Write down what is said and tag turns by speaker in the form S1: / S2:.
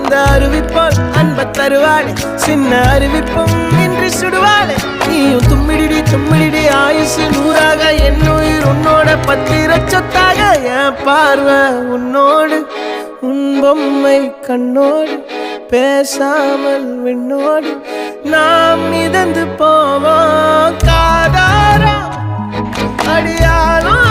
S1: அந்த அறிவிப்பால் அன்ப தருவாளே சின்ன அறிவிப்பும் இன்றி சுடுவாளே நீயும் தும்மிடி தும்மிடி ஆயுசு நூறாக என் உயிர் உன்னோட பத்திர சொத்தாக என் பார்வை உன்னோடு உன் பொம்மை கண்ணோடு பேசாமல் விண்ணோடு நாம் மிதந்து போவோம் காதாரா அடியாலும்